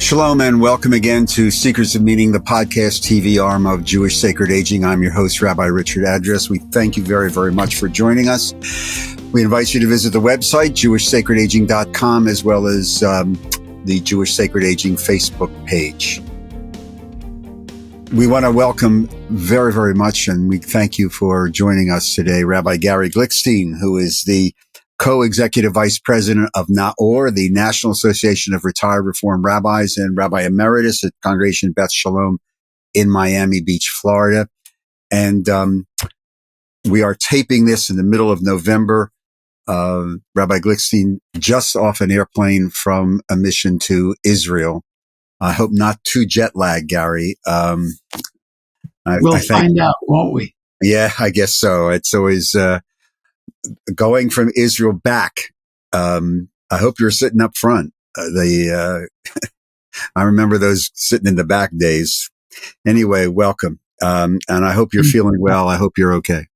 Shalom and welcome again to Secrets of Meaning, the podcast TV arm of Jewish Sacred Aging. I'm your host, Rabbi Richard Address. We thank you very, very much for joining us. We invite you to visit the website, jewishsacredaging.com, as well as the Jewish Sacred Aging Facebook page. We want to welcome very, very much, and we thank you for joining us today, Rabbi Gary Glickstein, who is the co-executive vice president of NAORRR, the National Association of Retired Reformed Rabbis, and Rabbi Emeritus at Congregation Beth Shalom in Miami Beach, Florida. And we are taping this in the middle of November. Rabbi Glickstein just off an airplane from a mission to Israel. I hope not too jet lagged, Gary. We'll find out, won't we? Yeah, I guess so. It's always going from Israel back. I hope you're sitting up front. I remember those sitting in the back days. Anyway, welcome. And I hope you're feeling well. I hope you're okay.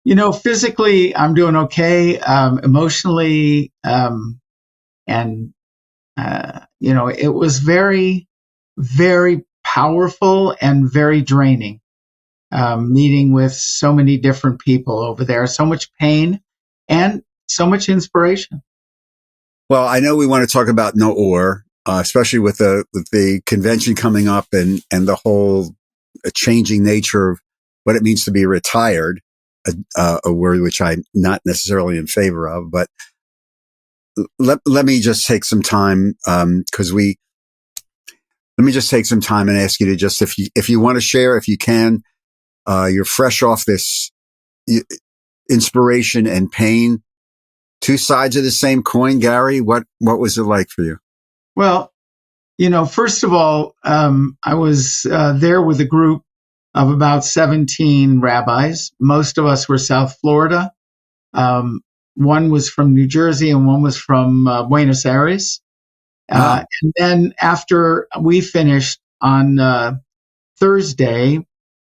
You know, physically, I'm doing okay. Emotionally, it was very, very powerful and very draining. Meeting with so many different people over there, so much pain and so much inspiration. Well, I know we want to talk about NAORRR, especially with the convention coming up and the whole changing nature of what it means to be retired, a word which I'm not necessarily in favor of. But let me just take some time let me just take some time and ask you to just, if you want to share, if you can. You're fresh off this inspiration and pain. Two sides of the same coin, Gary. What was it like for you? Well, first of all, I was there with a group of about 17 rabbis. Most of us were South Florida. One was from New Jersey and one was from Buenos Aires. And then after we finished on Thursday,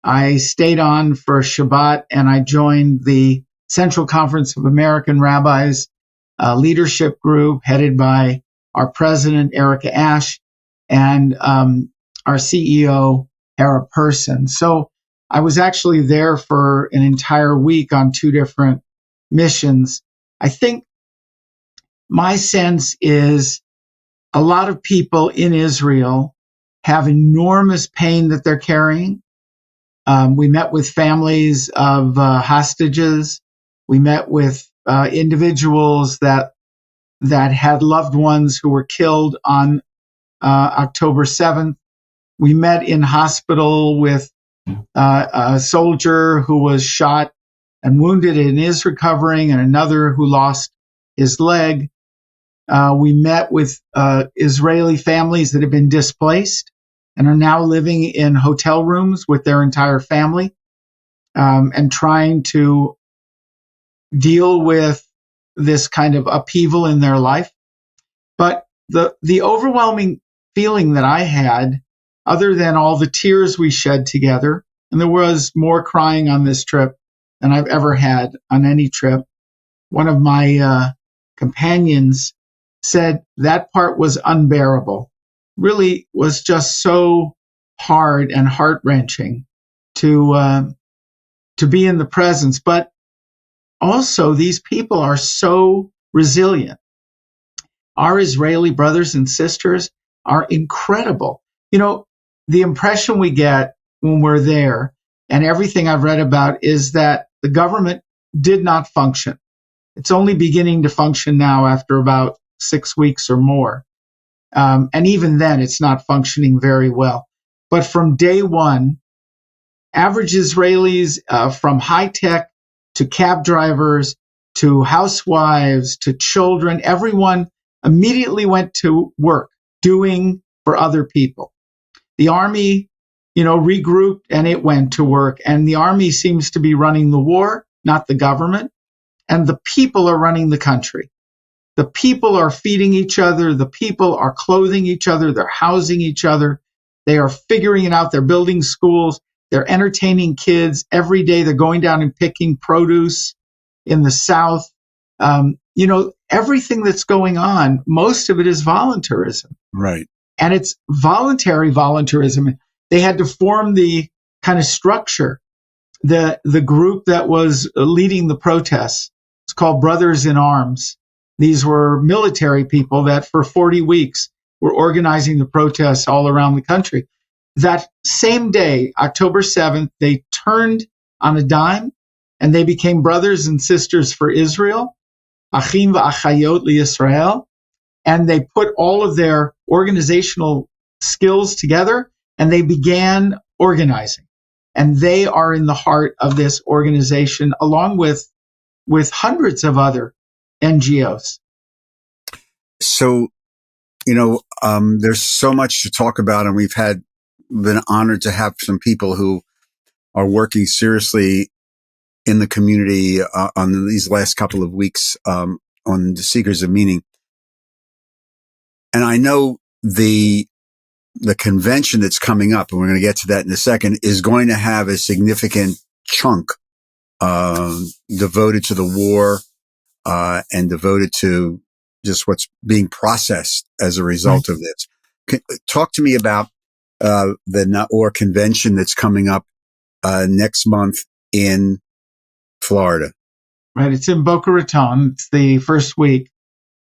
I stayed on for Shabbat and I joined the Central Conference of American Rabbis leadership group headed by our president, Erica Ash, and our CEO, Hera Person. So I was actually there for an entire week on two different missions. I think my sense is a lot of people in Israel have enormous pain that they're carrying. We met with families of hostages. We met with individuals that had loved ones who were killed on October 7th. We met in hospital with a soldier who was shot and wounded and is recovering, and another who lost his leg. We met with Israeli families that have been displaced and are now living in hotel rooms with their entire family, and trying to deal with this kind of upheaval in their life. But the overwhelming feeling that I had, other than all the tears we shed together, and there was more crying on this trip than I've ever had on any trip. One of my companions said that part was unbearable. Really was just so hard and heart-wrenching to be in the presence. But also, these people are so resilient. Our Israeli brothers and sisters are incredible. The impression we get when we're there, and everything I've read about, is that the government did not function. It's only beginning to function now after about 6 weeks or more. And even then, it's not functioning very well. But from day one, average Israelis, from high tech to cab drivers to housewives to children, everyone immediately went to work doing for other people. The army, regrouped and it went to work. And the army seems to be running the war, not the government. And the people are running the country. The people are feeding each other. The people are clothing each other. They're housing each other. They are figuring it out. They're building schools. They're entertaining kids every day. They're going down and picking produce in the South. Everything that's going on, most of it is voluntarism. Right. And it's voluntary voluntarism. They had to form the kind of structure. The group that was leading the protests, it's called Brothers in Arms. These were military people that for 40 weeks were organizing the protests all around the country. That same day, October 7th, they turned on a dime and they became brothers and sisters for Israel, Achim v'Achayot liYisrael, and they put all of their organizational skills together and they began organizing. And they are in the heart of this organization, along with hundreds of other NGOs. So, there's so much to talk about, and we've been honored to have some people who are working seriously in the community on these last couple of weeks on the Seekers of Meaning. And I know the convention that's coming up, and we're going to get to that in a second, is going to have a significant chunk devoted to the war and devoted to just what's being processed as a result of this. Talk to me about the NAORRR convention that's coming up next month in Florida. Right. It's in Boca Raton. It's the first week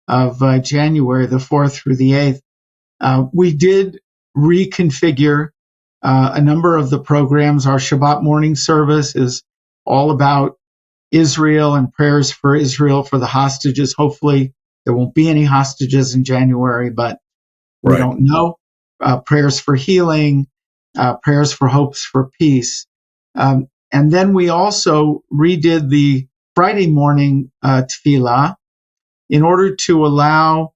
of January, the 4th through the 8th. We did reconfigure a number of the programs. Our Shabbat morning service is all about Israel and prayers for Israel, for the hostages. Hopefully there won't be any hostages in January, but we don't know. Prayers for healing, prayers for hopes for peace. And then we also redid the Friday morning tefillah in order to allow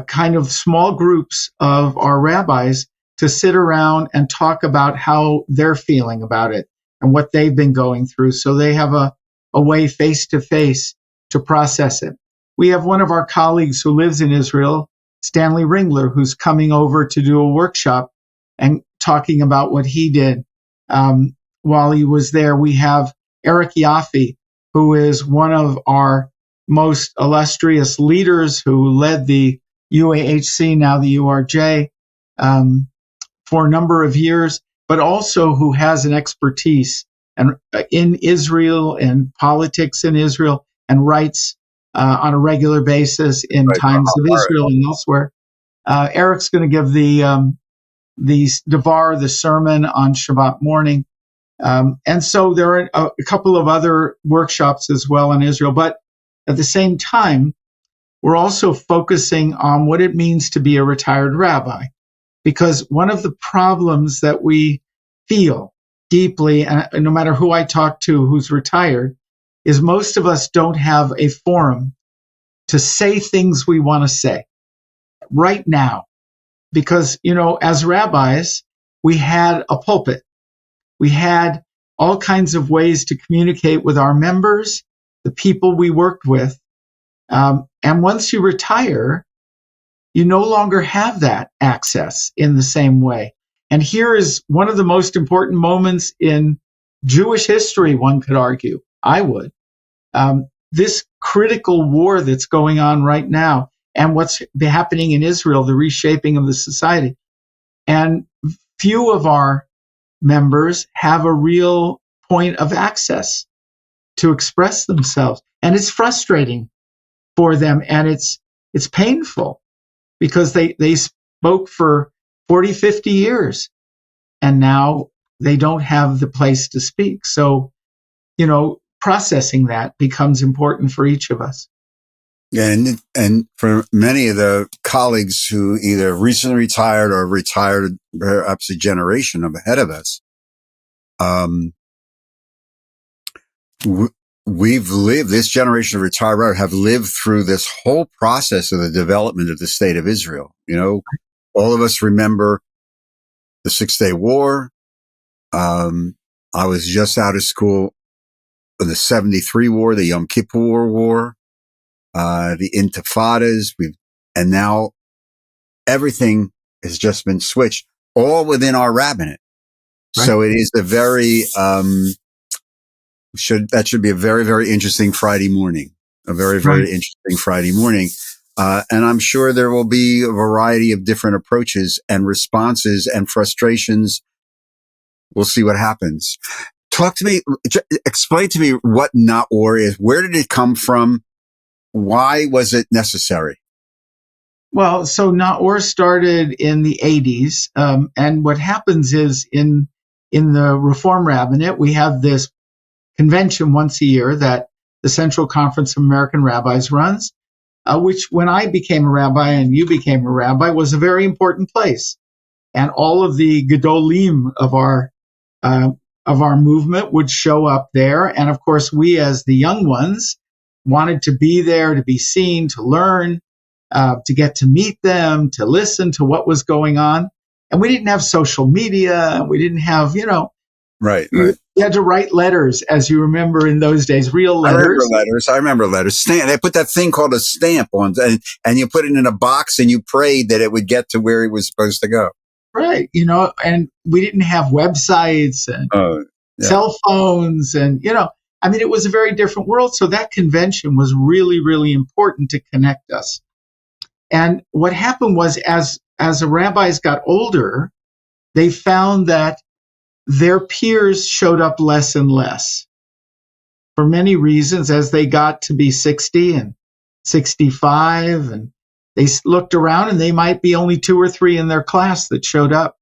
kind of small groups of our rabbis to sit around and talk about how they're feeling about it and what they've been going through. So they have a way face to face to process it. We have one of our colleagues who lives in Israel, Stanley Ringler, who's coming over to do a workshop and talking about what he did while he was there. We have Eric Yaffe, who is one of our most illustrious leaders who led the UAHC, now the URJ, for a number of years, but also who has an expertise in Israel and politics in Israel and writes on a regular basis in Times of Israel and elsewhere. Eric's going to give the Devar, the sermon on Shabbat morning. And so there are a couple of other workshops as well in Israel. But at the same time, we're also focusing on what it means to be a retired rabbi. Because one of the problems that we feel deeply, and no matter who I talk to who's retired, is most of us don't have a forum to say things we want to say right now. Because, as rabbis, we had a pulpit. We had all kinds of ways to communicate with our members, the people we worked with. And once you retire, you no longer have that access in the same way. And here is one of the most important moments in Jewish history, one could argue. I would. This critical war that's going on right now and what's happening in Israel, the reshaping of the society. And few of our members have a real point of access to express themselves. And it's frustrating for them. And it's painful because they spoke for 40, 50 years and now they don't have the place to speak. So, processing that becomes important for each of us. And for many of the colleagues who either recently retired or retired perhaps a generation ahead of us, we've lived, this generation of retired rabbis have lived through this whole process of the development of the state of Israel. All of us remember the 6-Day War. I was just out of school in the 73 war, the Yom Kippur War, the Intifadas, and now everything has just been switched, all within our rabbinate. Right. So it is a very, that should be a very, very interesting Friday morning, a very, very interesting Friday morning. And I'm sure there will be a variety of different approaches and responses and frustrations. We'll see what happens. Talk to me, explain to me what NAORRR is. Where did it come from? Why was it necessary? Well, so NAORRR started in the 80s. And what happens is in the Reform Rabbinate, we have this convention once a year that the Central Conference of American Rabbis runs, which when I became a rabbi and you became a rabbi was a very important place. And all of the Gedolim of our movement would show up there. And of course, we as the young ones wanted to be there, to be seen, to learn, to get to meet them, to listen to what was going on. And we didn't have social media. We didn't have, Right. You had to write letters, as you remember in those days, real letters. I remember letters. They put that thing called a stamp on, and you put it in a box and you prayed that it would get to where it was supposed to go. Right. And we didn't have websites and cell phones and, it was a very different world. So that convention was really, really important to connect us. And what happened was as the rabbis got older, they found that their peers showed up less and less for many reasons as they got to be 60 and 65, and they looked around and they might be only 2 or 3 in their class that showed up.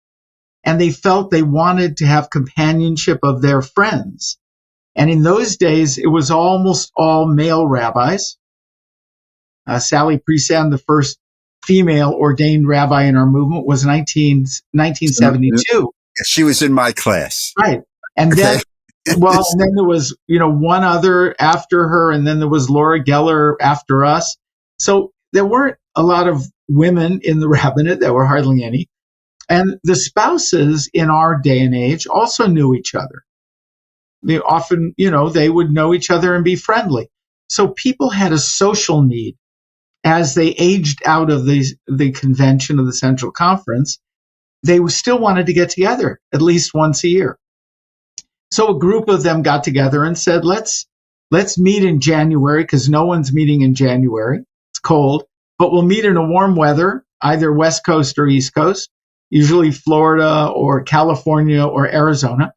And they felt they wanted to have companionship of their friends. And in those days, it was almost all male rabbis. Sally Priesand, the first female ordained rabbi in our movement, was 1972. She was in my class. Right. And then, and then there was, one other after her, and then there was Laura Geller after us. So there weren't a lot of women in the rabbinate. There were hardly any. And the spouses in our day and age also knew each other. They often, they would know each other and be friendly. So people had a social need as they aged out of the convention of the Central Conference. They still wanted to get together at least once a year. So a group of them got together and said, let's meet in January, because no one's meeting in January. It's cold, but we'll meet in a warm weather, either West Coast or East Coast, usually Florida or California or Arizona.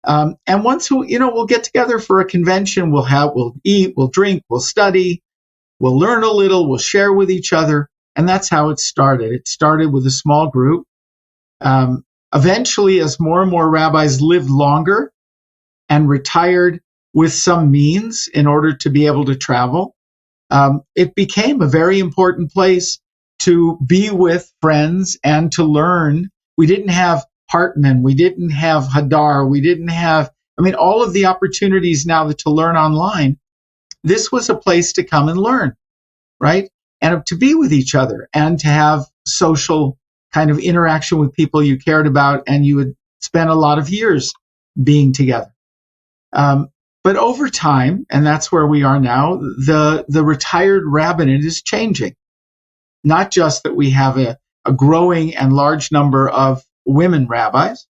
And once we'll get together for a convention, we'll eat, we'll drink, we'll study, we'll learn a little, we'll share with each other. And that's how it started. It started with a small group. Eventually, as more and more rabbis lived longer and retired with some means in order to be able to travel, it became a very important place to be with friends and to learn. We didn't have Hartman, we didn't have Hadar, we didn't have, all of the opportunities now to learn online. This was a place to come and learn, right? And to be with each other and to have social kind of interaction with people you cared about, and you would spend a lot of years being together. But over time, and that's where we are now, the retired rabbinate is changing. Not just that we have a growing and large number of women rabbis.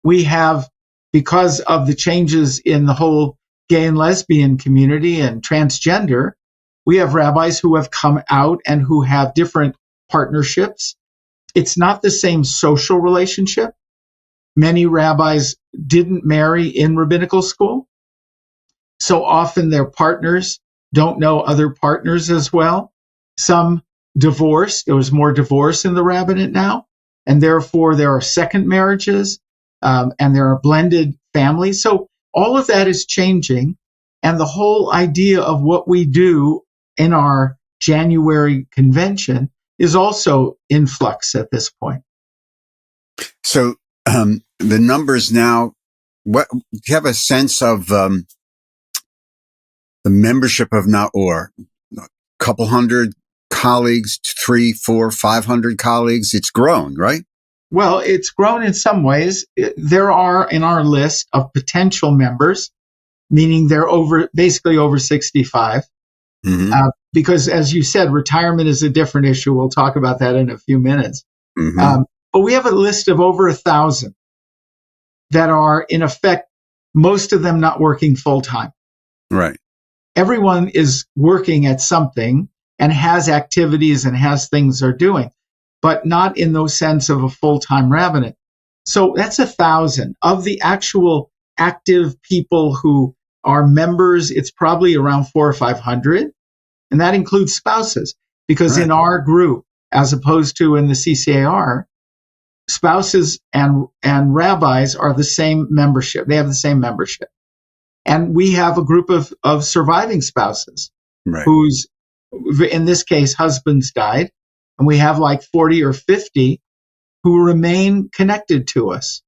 We have, because of the changes in the whole gay and lesbian community and transgender, we have rabbis who have come out and who have different partnerships. It's not the same social relationship. Many rabbis didn't marry in rabbinical school. So often their partners don't know other partners as well. Some divorced. There was more divorce in the rabbinate now. And therefore there are second marriages, and there are blended families. So all of that is changing. And the whole idea of what we do in our January convention is also in flux at this point. So the numbers now, do you have a sense of the membership of NAORRR? A couple hundred colleagues, 300, 400, 500 colleagues? It's grown, right? Well, it's grown in some ways. There are in our list of potential members, meaning they're basically over 65. Mm-hmm. Because as you said, retirement is a different issue. We'll talk about that in a few minutes. Mm-hmm. But we have a list of over 1,000 that are, in effect, most of them not working full time. Right. Everyone is working at something, and has activities and has things they're doing, but not in the sense of a full-time rabbinate. So that's 1,000 of the actual active people who are members. It's probably around 400 or 500, and that includes spouses, because Right. in our group, as opposed to in the CCAR, spouses and rabbis are the same membership. They have the same membership. And we have a group of surviving spouses Right. whose, in this case, husbands died. And we have like 40 or 50 who remain connected to us.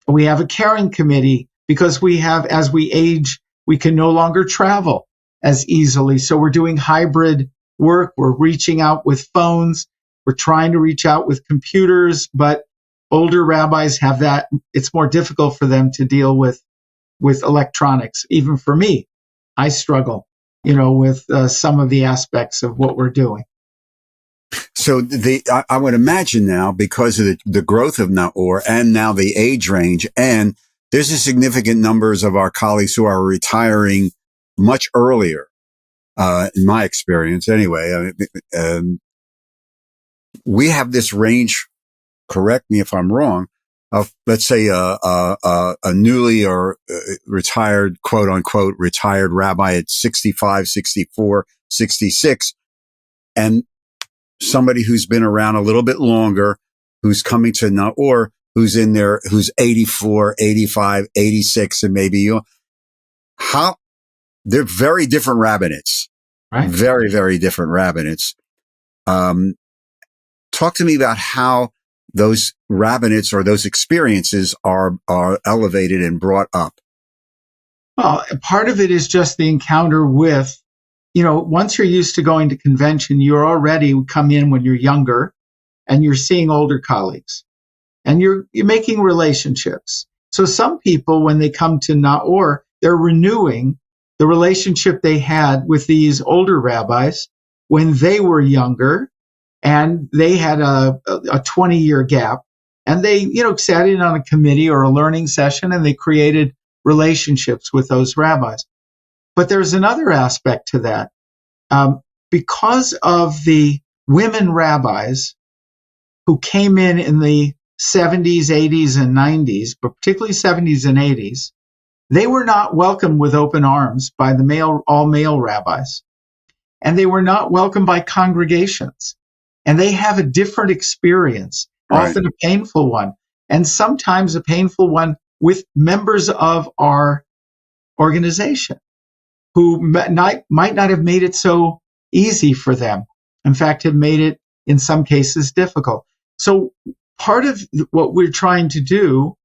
We have a caring committee because we have, as we age, we can no longer travel as easily. So we're doing hybrid work. We're reaching out with phones. We're trying to reach out with computers, but older rabbis have that. It's more difficult for them to deal with electronics. Even for me, I struggle, with some of the aspects of what we're doing. So I would imagine now, because of the growth of NAORRR and now the age range, and there's a significant numbers of our colleagues who are retiring much earlier, in my experience anyway. We have this range, correct me if I'm wrong, of, let's say, a newly or retired, quote unquote, retired rabbi at 65, 64, 66, and somebody who's been around a little bit longer, who's coming to NAORRR, who's in there, who's 84, 85, 86, and maybe they're very different rabbinates, Right. Very, very different rabbinates. Talk to me about how those rabbinates or those experiences are elevated and brought up. Well, part of it is just the encounter with, once you're used to going to convention, you're already come in when you're younger and you're seeing older colleagues and you're making relationships. So some people, when they come to NAORRR, they're renewing the relationship they had with these older rabbis when they were younger, and they had a 20-year gap, and they, sat in on a committee or a learning session, and they created relationships with those rabbis. But there's another aspect to that. Because of the women rabbis who came in the 70s, 80s, and 90s, but particularly 70s and 80s, they were not welcomed with open arms by the all male rabbis. And they were not welcomed by congregations. And they have a different experience, Right. often a painful one, and sometimes a painful one with members of our organization who might not have made it so easy for them. In fact, have made it, in some cases, difficult. So part of what we're trying to do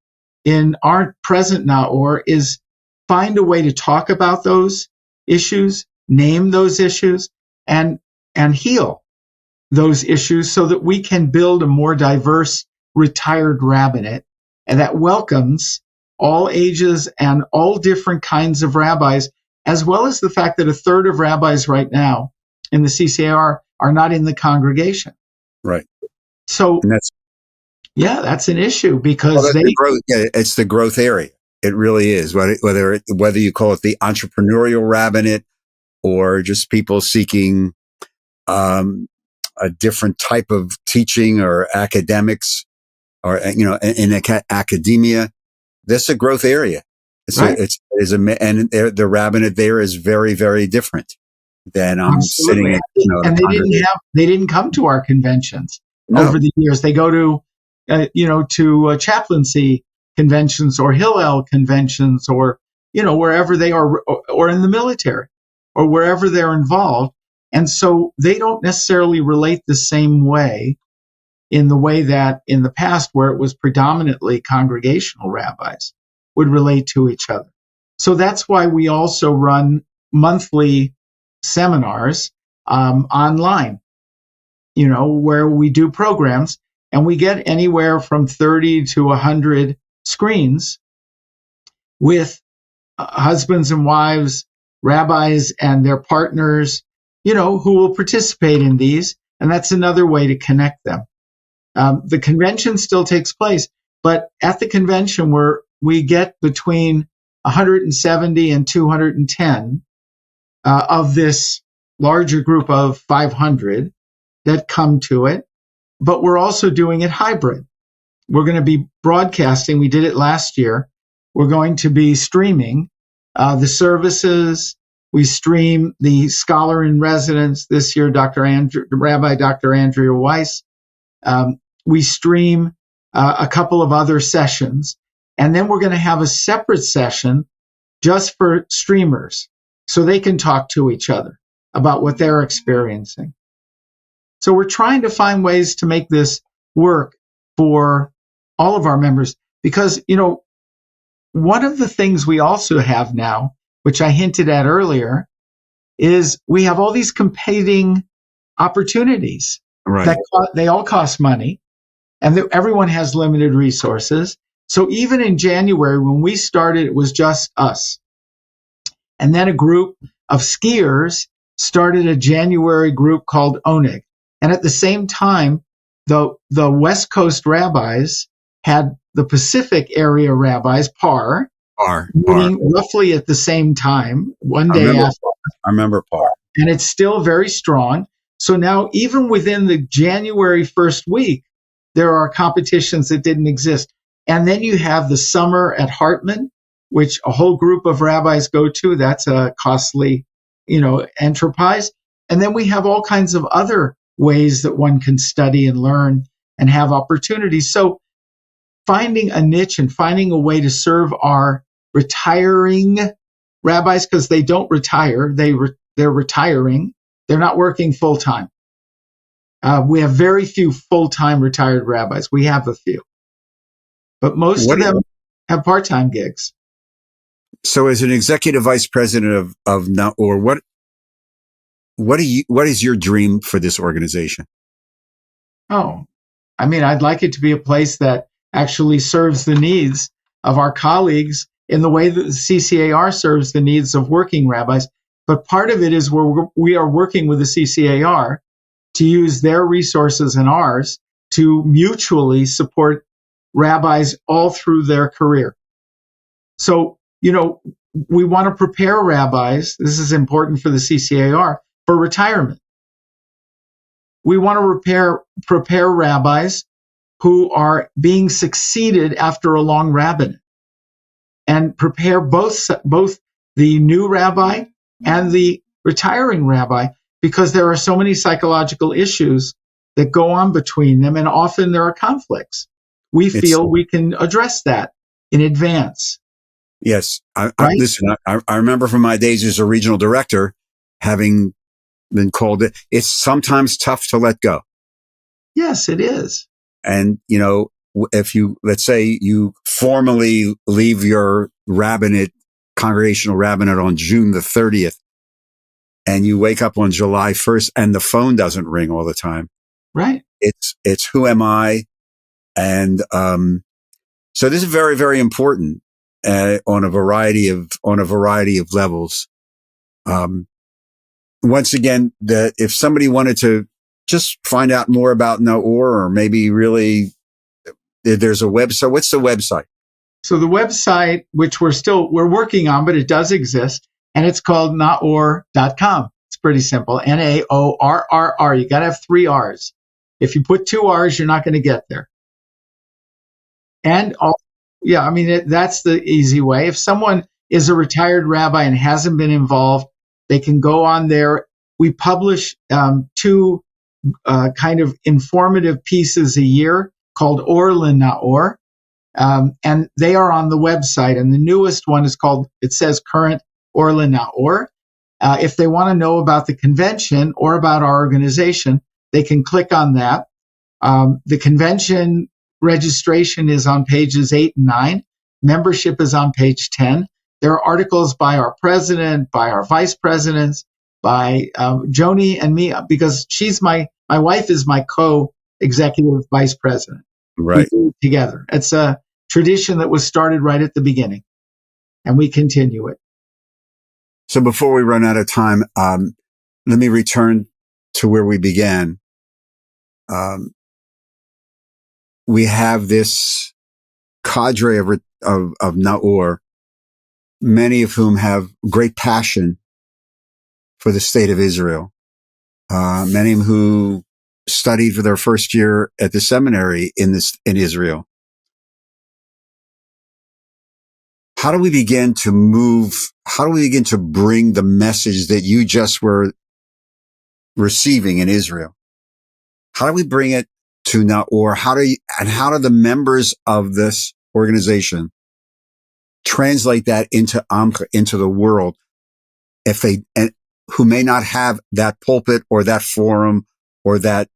in our present NAORRR is find a way to talk about those issues, name those issues, and heal those issues so that we can build a more diverse retired rabbinate and that welcomes all ages and all different kinds of rabbis, as well as the fact that a third of rabbis right now in the CCAR are not in the congregation. Right. So, And that's an issue because it's the growth area. It really is. Whether you call it the entrepreneurial rabbinate or just people seeking a different type of teaching or academics, or in academia, that's a growth area. Right. And the rabbinate there is very, very different than Absolutely. sitting at. And they didn't come to our conventions over the years. They go to to chaplaincy conventions or Hillel conventions, or wherever they are, or in the military, or wherever they're involved. And so they don't necessarily relate the same way in the way that in the past, where it was predominantly congregational rabbis, would relate to each other. So that's why we also run monthly seminars online, where we do programs, and we get anywhere from 30 to 100 screens with husbands and wives, rabbis and their partners, who will participate in these. And that's another way to connect them. The convention still takes place, but at the convention we get between 170 and 210 of this larger group of 500 that come to it, but we're also doing it hybrid. We're going to be broadcasting. We did it last year. We're going to be streaming the services. We stream the scholar in residence this year, Rabbi Dr. Andrea Weiss. We stream a couple of other sessions, and then we're going to have a separate session just for streamers so they can talk to each other about what they're experiencing. So we're trying to find ways to make this work for all of our members because, one of the things we also have now, which I hinted at earlier, is we have all these competing opportunities. Right. They all cost money, and everyone has limited resources. So even in January, when we started, it was just us. And then a group of skiers started a January group called Oneg. And at the same time, the West Coast rabbis had the Pacific area rabbis, PAR, meeting roughly at the same time, one day after. I remember PAR. And it's still very strong. So now, even within the January first week, there are competitions that didn't exist. And then you have the summer at Hartman, which a whole group of rabbis go to. That's a costly, enterprise. And then we have all kinds of other ways that one can study and learn and have opportunities. So finding a niche and finding a way to serve our retiring rabbis, because they don't retire, they're retiring. They're not working full time. We have very few full-time retired rabbis. We have a few, but most of them have part-time gigs. So, as an executive vice president of NAORRR, what is your dream for this organization? Oh, I'd like it to be a place that actually serves the needs of our colleagues in the way that the CCAR serves the needs of working rabbis. But part of it is we are working with the CCAR to use their resources and ours to mutually support rabbis all through their career. So, we want to prepare rabbis. This is important for the CCAR for retirement. We want to prepare rabbis who are being succeeded after a long rabbinate and prepare both the new rabbi and the retiring rabbi, because there are so many psychological issues that go on between them, and often there are conflicts. We feel we can address that in advance. Yes. Listen, I remember from my days as a regional director, having been called it. It's sometimes tough to let go. Yes, it is. And, if let's say you formally leave your congregational rabbinate on June the 30th, and you wake up on July 1st and the phone doesn't ring all the time. Right. It's who am I? And, so this is very, very important, on a variety of levels. Once again, if somebody wanted to just find out more about NAORRR, or maybe really, there's a website. What's the website? So the website, which we're working on, but it does exist, and it's called NAORRR.com. It's pretty simple. NAORRR. You got to have 3 R's. If you put 2 R's, you're not going to get there. And that's the easy way. If someone is a retired rabbi and hasn't been involved, they can go on there. We publish 2 kind of informative pieces a year called Orla NAORRR, and they are on the website. And the newest one is it says Current Orla NAORRR. If they want to know about the convention or about our organization, they can click on that. The convention registration is on pages 8 and 9. Membership is on page 10. There are articles by our president, by our vice presidents, by Joni and me, because my wife is my co-executive vice president. Right. We do it together. It's a tradition that was started right at the beginning, and we continue it. So before we run out of time, let me return to where we began. We have this cadre of NAORRR, many of whom have great passion for the state of Israel. Many who studied for their first year at the seminary in Israel. How do we begin to bring the message that you just were receiving in Israel? How do we bring it to NAORRR? How do the members of this organization translate that into the world, who may not have that pulpit or that forum or that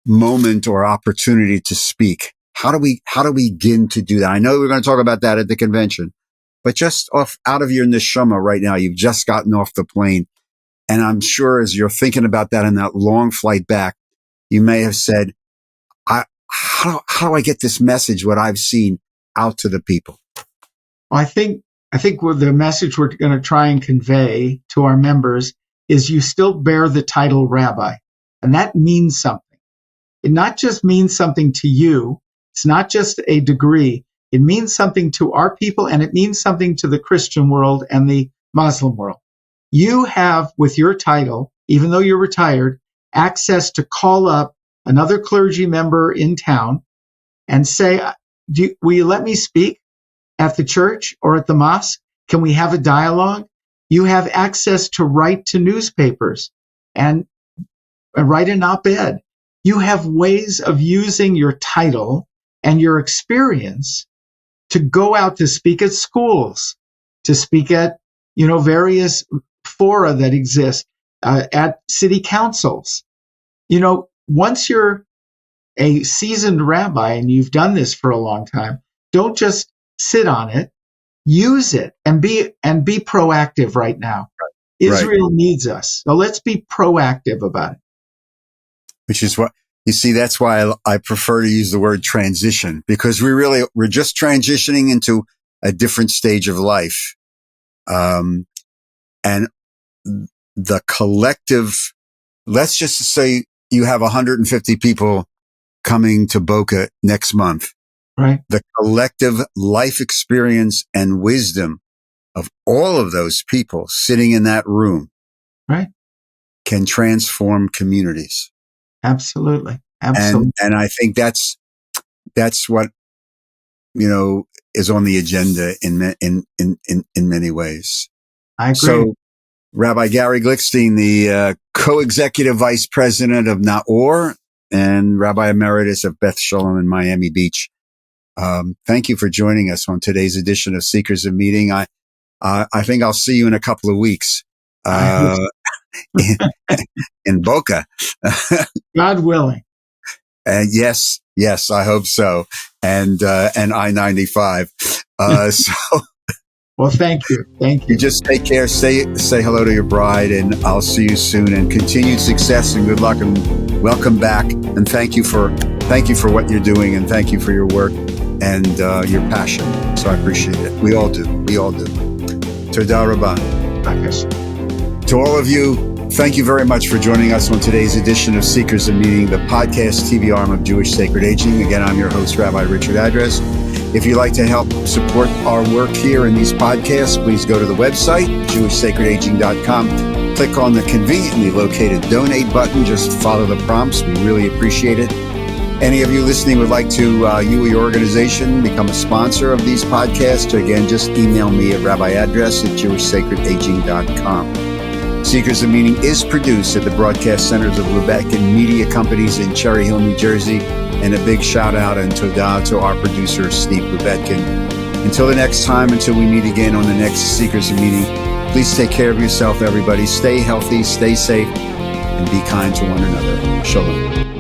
moment or opportunity to speak? How do we begin to do that? I know we're going to talk about that at the convention, but just out of your neshama right now, you've just gotten off the plane. And I'm sure as you're thinking about that in that long flight back, you may have said, how do I get this message, what I've seen, out to the people? Well, I think the message we're going to try and convey to our members is you still bear the title rabbi. And that means something. It not just means something to you. It's not just a degree. It means something to our people, and it means something to the Christian world and the Muslim world. You have, with your title, even though you're retired, access to call up another clergy member in town and say, will you let me speak at the church or at the mosque? Can we have a dialogue? You have access to write to newspapers and write an op-ed. You have ways of using your title and your experience to go out to speak at schools, to speak at, various fora that exist, at city councils. Once you're a seasoned rabbi and you've done this for a long time, don't just sit on it, use it and be proactive right now. Israel needs us. So let's be proactive about it. Which is what, you see, that's why I prefer to use the word transition, because we're just transitioning into a different stage of life. And the collective, let's just say you have 150 people coming to Boca next month. Right. The collective life experience and wisdom of all of those people sitting in that room, right, can transform communities. Absolutely. And I think that's what, is on the agenda in many ways. I agree. So Rabbi Gary Glickstein, the co-executive vice president of NAORRR and Rabbi Emeritus of Beth Shalom in Miami Beach. Thank you for joining us on today's edition of Seekers of Meaning. I think I'll see you in a couple of weeks, in Boca. God willing. And yes, I hope so. And I-95. So. Well, thank you. You just take care. Say hello to your bride, and I'll see you soon. And continued success and good luck, and welcome back. And thank you for what you're doing, and thank you for your work and your passion. So I appreciate it. We all do. Toda Rabah. To all of you, thank you very much for joining us on today's edition of Seekers of Meaning, the podcast TV arm of Jewish Sacred Aging. Again, I'm your host, Rabbi Richard Address. If you'd like to help support our work here in these podcasts, please go to the website, jewishsacredaging.com. Click on the conveniently located donate button. Just follow the prompts. We really appreciate it. Any of you listening would like to, you or your organization, become a sponsor of these podcasts, again, just email me at rabbiaddress@jewishsacredaging.com. Seekers of Meaning is produced at the broadcast centers of Lubetkin Media Companies in Cherry Hill, New Jersey. And a big shout out and toda to our producer, Steve Lubetkin. Until the next time, until we meet again on the next Seekers of Meaning, please take care of yourself, everybody. Stay healthy, stay safe, and be kind to one another. Shalom.